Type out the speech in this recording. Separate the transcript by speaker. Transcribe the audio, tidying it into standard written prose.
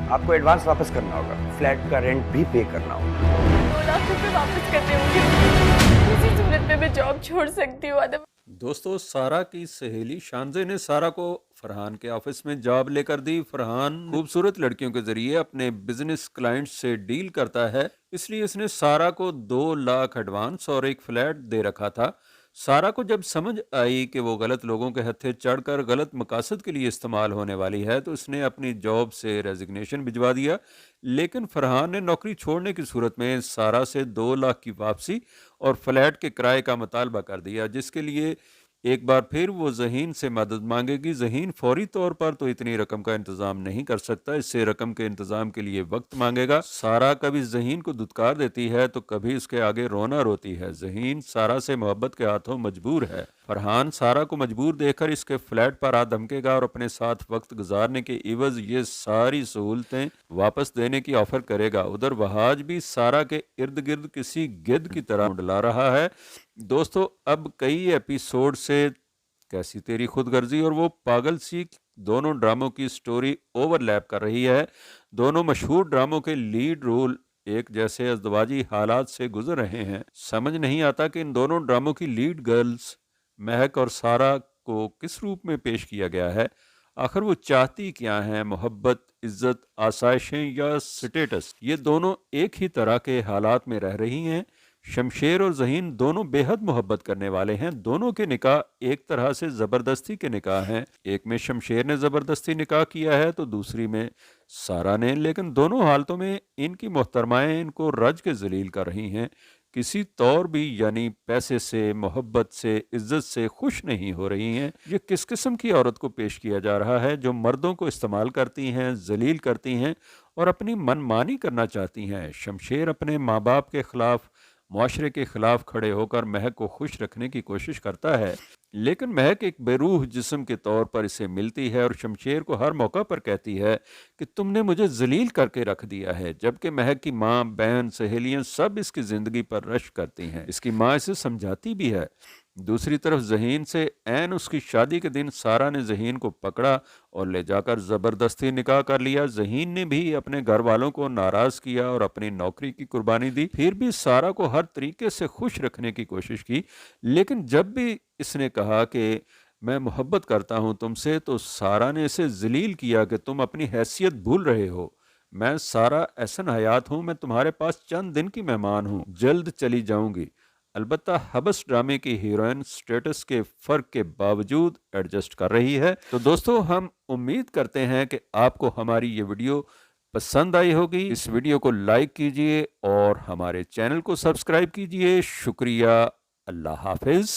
Speaker 1: آپ کو ایڈوانس واپس کرنا ہوگا، فلیٹ کا رینٹ بھی پے کرنا ہوگا۔
Speaker 2: 2 لاکھ روپے واپس کرنے ہوں گے، اسی صورت میں جاب چھوڑ سکتی ہوں۔
Speaker 3: دوستو، سارا کی سہیلی شانزے نے سارا کو فرحان کے آفس میں جاب لے کر دی۔ فرحان خوبصورت لڑکیوں کے ذریعے اپنے بزنس کلائنٹ سے ڈیل کرتا ہے، اس لیے اس نے سارا کو 2 لاکھ ایڈوانس اور ایک فلیٹ دے رکھا تھا۔ سارا کو جب سمجھ آئی کہ وہ غلط لوگوں کے ہتھے چڑھ کر غلط مقاصد کے لیے استعمال ہونے والی ہے تو اس نے اپنی جاب سے ریزگنیشن بھجوا دیا، لیکن فرحان نے نوکری چھوڑنے کی صورت میں سارا سے 2 لاکھ کی واپسی اور فلیٹ کے کرائے کا مطالبہ کر دیا، جس کے لیے ایک بار پھر وہ ذہین سے مدد مانگے گی۔ ذہین فوری طور پر تو اتنی رقم کا انتظام نہیں کر سکتا، اس سے رقم کے انتظام کے لیے وقت مانگے گا۔ سارا کبھی ذہین کو دھتکار دیتی ہے تو کبھی اس کے آگے رونا روتی ہے۔ ذہین سارا سے محبت کے ہاتھوں مجبور ہے۔ فرحان سارا کو مجبور دیکھ کر اس کے فلیٹ پر آ دھمکے گا اور اپنے ساتھ وقت گزارنے کے عوض یہ ساری سہولتیں واپس دینے کی آفر کرے گا۔ ادھر وہاج بھی سارا کے ارد گرد کسی گدھ کی طرح ڈلا رہا ہے۔ دوستو، اب کئی ایپیسوڈ سے کیسی تیری خود غرضی اور وہ پاگل سی دونوں ڈراموں کی سٹوری اوور لیپ کر رہی ہے۔ دونوں مشہور ڈراموں کے لیڈ رول ایک جیسے ازدواجی حالات سے گزر رہے ہیں۔ سمجھ نہیں آتا کہ ان دونوں ڈراموں کی لیڈ گرلز مہک اور سارا کو کس روپ میں پیش کیا گیا ہے۔ آخر وہ چاہتی کیا ہیں؟ محبت، عزت، آسائشیں یا سٹیٹس؟ یہ دونوں ایک ہی طرح کے حالات میں رہ رہی ہیں۔ شمشیر اور ذہین دونوں بے حد محبت کرنے والے ہیں۔ دونوں کے نکاح ایک طرح سے زبردستی کے نکاح ہیں۔ ایک میں شمشیر نے زبردستی نکاح کیا ہے تو دوسری میں سارا نے، لیکن دونوں حالتوں میں ان کی محترمائیں ان کو رج کے ذلیل کر رہی ہیں۔ کسی طور بھی یعنی پیسے سے، محبت سے، عزت سے خوش نہیں ہو رہی ہیں۔ یہ کس قسم کی عورت کو پیش کیا جا رہا ہے جو مردوں کو استعمال کرتی ہیں، ذلیل کرتی ہیں اور اپنی من مانی کرنا چاہتی ہیں؟ شمشیر اپنے ماں باپ کے خلاف، معاشرے کے خلاف کھڑے ہو کر مہک کو خوش رکھنے کی کوشش کرتا ہے، لیکن مہک ایک بے روح جسم کے طور پر اسے ملتی ہے اور شمشیر کو ہر موقع پر کہتی ہے کہ تم نے مجھے ذلیل کر کے رکھ دیا ہے، جبکہ مہک کی ماں، بہن، سہیلیاں سب اس کی زندگی پر رشک کرتی ہیں۔ اس کی ماں اسے سمجھاتی بھی ہے۔ دوسری طرف ذہین سے عین اس کی شادی کے دن سارا نے ذہین کو پکڑا اور لے جا کر زبردستی نکاح کر لیا۔ ذہین نے بھی اپنے گھر والوں کو ناراض کیا اور اپنی نوکری کی قربانی دی، پھر بھی سارا کو ہر طریقے سے خوش رکھنے کی کوشش کی، لیکن جب بھی اس نے کہا کہ میں محبت کرتا ہوں تم سے تو سارا نے اسے ذلیل کیا کہ تم اپنی حیثیت بھول رہے ہو۔ میں سارا احسن حیات ہوں، میں تمہارے پاس چند دن کی مہمان ہوں، جلد چلی جاؤں گی۔ البتہ حبس ڈرامے کی ہیروئن سٹیٹس کے فرق کے باوجود ایڈجسٹ کر رہی ہے۔ تو دوستو، ہم امید کرتے ہیں کہ آپ کو ہماری یہ ویڈیو پسند آئی ہوگی۔ اس ویڈیو کو لائک کیجئے اور ہمارے چینل کو سبسکرائب کیجئے۔ شکریہ، اللہ حافظ۔